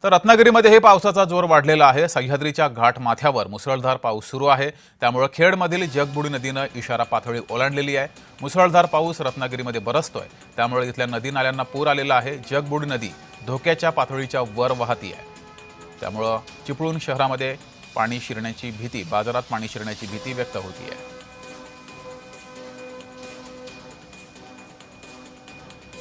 तर रत्नागिरीमध्ये हे पावसाचा जोर वाढलेला आहे। सह्याद्रीच्या घाट माथ्यावर मुसळधार पाऊस सुरू आहे। त्यामुळे खेडमधील जगबुडी नदीने इशारा पातळी ओलांडलेली आहे। मुसळधार पाऊस रत्नागिरीमध्ये बरसतोय, त्यामुळे इथल्या नदी नाल्यांना पूर आलेला आहे। जगबुडी नदी धोक्याच्या पातळीच्या वर वाहती आहे। त्यामुळे चिपळूण शहरामध्ये पाणी शिरण्याची भीती, बाजारात पाणी शिरण्याची भीती व्यक्त होती आहे।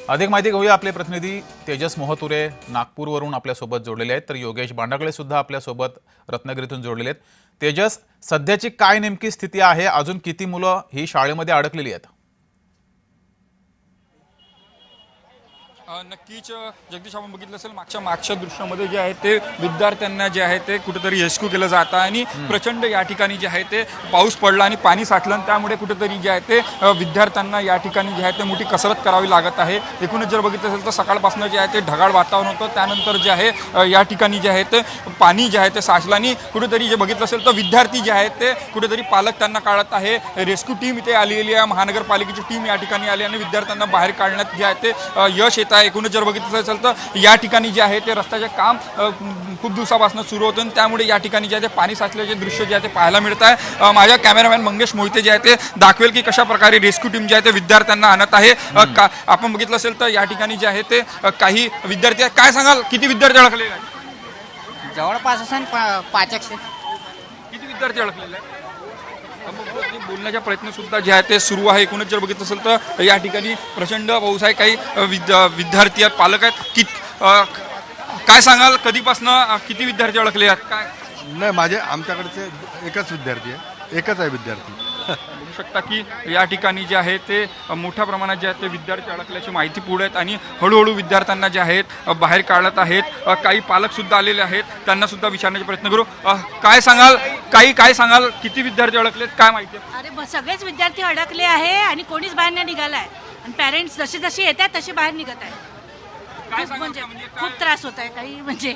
अधिक माहिती घेऊया, आपले प्रतिनिधी तेजस मोहतुरे नागपूरवरून आपल्यासोबत जोडलेले आहेत, तर योगेश बांडागळे सुद्धा आपल्यासोबत रत्नागिरीतून जोडलेले आहेत। तेजस, सध्याची काय नेमकी स्थिती आहे? अजून किती मुलं ही शाळेमध्ये अडकलेली आहेत? नक्कीच जगदीश, आपण बघितलं असेल मागच्या दृश्यामध्ये जे आहे ते विद्यार्थ्यांना जे आहे ते कुठेतरी रेस्क्यू केलं जातं आणि प्रचंड या ठिकाणी जे आहे ते पाऊस पडला आणि पाणी साठलं आणि त्यामुळे कुठेतरी जे आहे ते विद्यार्थ्यांना या ठिकाणी जे आहे ते मोठी कसरत करावी लागत आहे। एकूणच जर बघितलं असेल तर सकाळपासून जे आहे ते ढगाळ वातावरण होतं, त्यानंतर जे आहे या ठिकाणी जे आहे ते पाणी जे आहे ते साचलं आणि कुठेतरी जे बघितलं असेल तर विद्यार्थी जे आहेत ते कुठेतरी पालक त्यांना काढत आहे। रेस्क्यू टीम इथे आलेली आहे, महानगरपालिकेची टीम या ठिकाणी आली आणि विद्यार्थ्यांना बाहेर काढण्यात जे आहे ते यश येत आहे। एकूणच जर बघितलं असेल तर या ठिकाणी जे आहे ते रस्त्याचे काम खूप दिवसापासून सुरू होतं आणि त्यामुळे या ठिकाणी जे आहे ते पाणी साचल्याचे दृश्य जे आहे ते पाहायला मिळत आहे। माझ्या कॅमेरामॅन मंगेश मोहिते जे आहे ते दाखवेल की कशा प्रकारे रेस्क्यू टीम जे आहे ते विद्यार्थ्यांना आणत आहे। आपण बघितलं असेल तर या ठिकाणी जे आहे ते काही विद्यार्थी आहेत। काय सांगाल, किती विद्यार्थी अडकलेले आहेत? जवळपास असेल 500 किती विद्यार्थी अडकलेले आहेत? बोलण्याचा प्रयत्न सुद्धा जे आहे ते सुरू आहे। एकूणच जर बघितलं असेल तर या ठिकाणी प्रचंड पाऊस आहे, काही विद्यार्थी आहेत, पालक आहेत। काय सांगाल, कधीपासून किती विद्यार्थी अडकले आहेत? काय नाही, आमच्याकडचे एकच विद्यार्थी आहे, एकच आहे विद्यार्थी। बघू शकता की या ठिकाणी जे आहे ते मोठ्या प्रमाणात जे आहे ते विद्यार्थी अडकल्याची माहिती पुढे आहेत आणि हळूहळू विद्यार्थ्यांना जे आहेत बाहेर काढत आहेत। काही पालक सुद्धा आलेले आहेत, त्यांना सुद्धा विचारण्याचा प्रयत्न करू। काय सांगाल, किती विद्यार्थी अडकलेत, काय माहिती आहे? अरे सगळेच विद्यार्थी अडकले आहे आणि कोणीच बाहेर नाही निघालाय आणि पॅरेंट्स जसे जसे येतात तसे बाहेर निघत आहे। खूप त्रास होत आहे, काही म्हणजे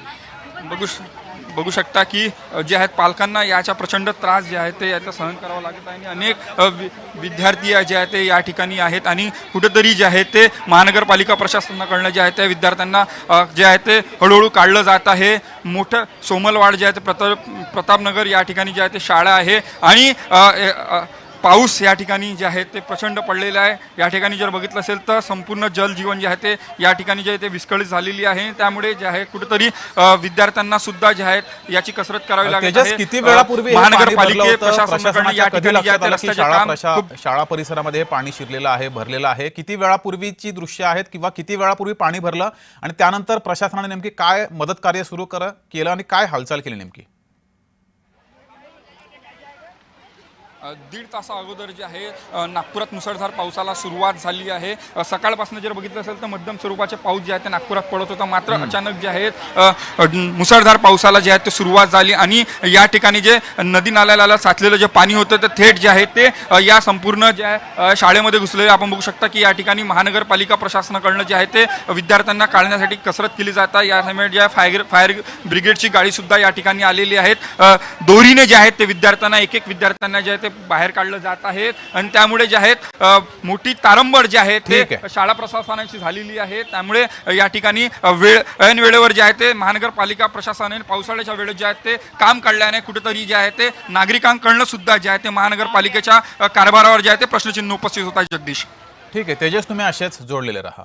बघू शकता की जे आहेत पालकांना याचा प्रचंड त्रास जे आहे ते याचा सहन करावा लागत आहे आणि अनेक विद्यार्थी जे आहेत ते या ठिकाणी आहेत आणि कुठेतरी जे आहे ते महानगरपालिका प्रशासनाकडनं जे आहे त्या विद्यार्थ्यांना जे आहे ते हळूहळू काढलं जात आहे। मोठं सोमलवाड जे आहे ते प्रतापनगर या ठिकाणी जे आहे ते शाळा आहे आणि पाऊस या ठिकाणी जे आहे ते प्रचंड पडलेलं आहे। या ठिकाणी जर बघितलं असेल तर संपूर्ण जलजीवन जे आहे ते या ठिकाणी जे आहे ते विस्कळीत झालेली आहे। त्यामुळे जे आहे कुठेतरी विद्यार्थ्यांना सुद्धा जे आहे याची कसरत करावी लागत आहे। किती वेळापूर्वी महानगरपालिके प्रशासनाकडे या ठिकाणी जे आहे ते रस्त्याचे काम शाळा परिसरामध्ये पाणी शिरलेलं आहे, भरलेलं आहे? किती वेळापूर्वीची दृश्य आहेत किंवा किती वेळापूर्वी पाणी भरलं आणि त्यानंतर प्रशासनाने नेमकी काय मदत कार्य सुरू केलं आणि काय हालचाल केली नेमकी? 1.5 तासा अगोदर जे आहे नागपुरात मुसळधार पावसाला सुरुवात झाली आहे। सकाळपासून जर बघितलं असेल तर मध्यम स्वरूपाचे पाऊस जे आहे ते नागपुरात पडत होता, मात्र अचानक जे आहे मुसळधार पावसाला जे आहे ते सुरुवात झाली आणि या ठिकाणी जे नदी नाल्याला साचलेलं जे पाणी होतं ते थेट जे आहे ते या संपूर्ण जे आहे शाळेमध्ये घुसलेले। आपण बघू शकता की या ठिकाणी महानगरपालिका प्रशासनाकडनं जे आहे ते विद्यार्थ्यांना काढण्यासाठी कसरत केली जात आहे। या समय जे फायर ब्रिगेडची गाडी सुद्धा या ठिकाणी आलेली आहेत। दोरीने जे आहेत ते विद्यार्थ्यांना एक विद्यार्थ्यांना जे आहे ते बाहेर काढलं जात आहे आणि त्यामुळे जे आहेत मोठी तारंबळ जे आहे ते शाळा प्रशासनाची झालेली आहे। त्यामुळे या ठिकाणी ऐन वेळेवर जे आहे ते महानगरपालिका प्रशासनाने पावसाळ्याच्या वेळेत जे आहे ते काम काढल्याने कुठेतरी जे आहे ते नागरिकांकडनं सुद्धा जे आहे ते महानगरपालिकेच्या कारभारावर जे आहे ते प्रश्नचिन्ह उपस्थित होत आहे। जगदीश, ठीक आहे तेजस, तुम्ही असेच जोडलेले राहा।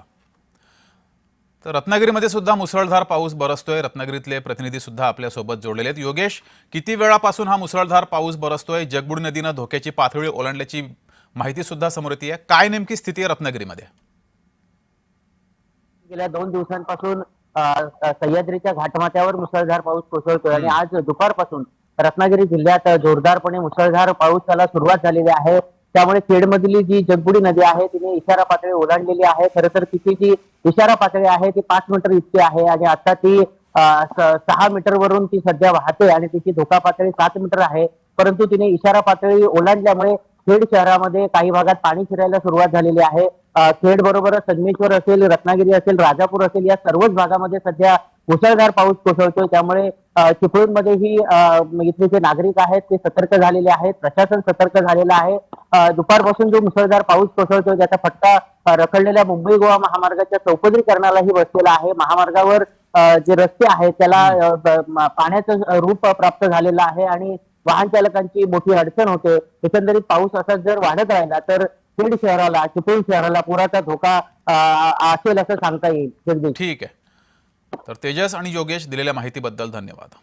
तर रत्नागिरीमध्ये सुद्धा मुसळधार पाऊस बरसतोय, रत्नागिरीतले प्रतिनिधी सुद्धा आपल्या सोबत जोडलेले आहेत। योगेश, किती वेळापासून हा मुसळधार पाऊस बरसतोय? जगबुडी नदीने धोक्याची पातळी ओलांडल्याची माहिती सुद्धा समोर येते आहे। काय नेमकी स्थिती आहे रत्नागिरीमध्ये? गेल्या 2 दिवसांपासून सह्याद्रीच्या घाटमाथ्यावर मुसळधार पाऊस कोसळतोय आणि आज दुपारपासून रत्नागिरी जिल्ह्यात जोरदारपणे मुसळधार पावसाला सुरुवात झालेली आहे। त्यामुळे खेडमधली जी जगबुडी नदी आहे तिने इशारा पातळी ओलांडलेली आहे। खरं तर तिची जी इशारा पातळी आहे ती 5 मीटर इतकी आहे आणि आता ती 6 मीटरवरून ती सध्या वाहते आणि तिची धोका पातळी 7 मीटर आहे। परंतु तिने इशारा पातळी ओलांडल्यामुळे खेड शहरामध्ये काही भागात पाणी शिरायला सुरुवात झालेली आहे। खेड बरोबरच संगमेश्वर असेल, रत्नागिरी असेल, राजापूर असेल, या सर्वच भागामध्ये सध्या मुसळधार पाऊस कोसळतोय। त्यामुळे चिपळूणमध्येही इथले जे नागरिक आहेत ते सतर्क झालेले आहेत, प्रशासन सतर्क झालेलं आहे। दुपारपासून जो मुसळधार पाऊस कोसळतोय त्याचा फटका रखडलेल्या मुंबई गोवा महामार्गाच्या चौपदरीकरणालाही बसलेला आहे। महामार्गावर जे रस्ते आहेत त्याला पाण्याचं रूप प्राप्त झालेलं आहे आणि वाहन चालकांची मोठी अडचण होते. एकंदरीत पाऊस असाच जर वाढत राहिला तर खेड शहराला, चिपळूण शहराला पुराचा धोका असेल असं सांगता येईल. जगदीश. ठीक आहे. तर तेजस आणि योगेश दिलेल्या माहितीबद्दल धन्यवाद.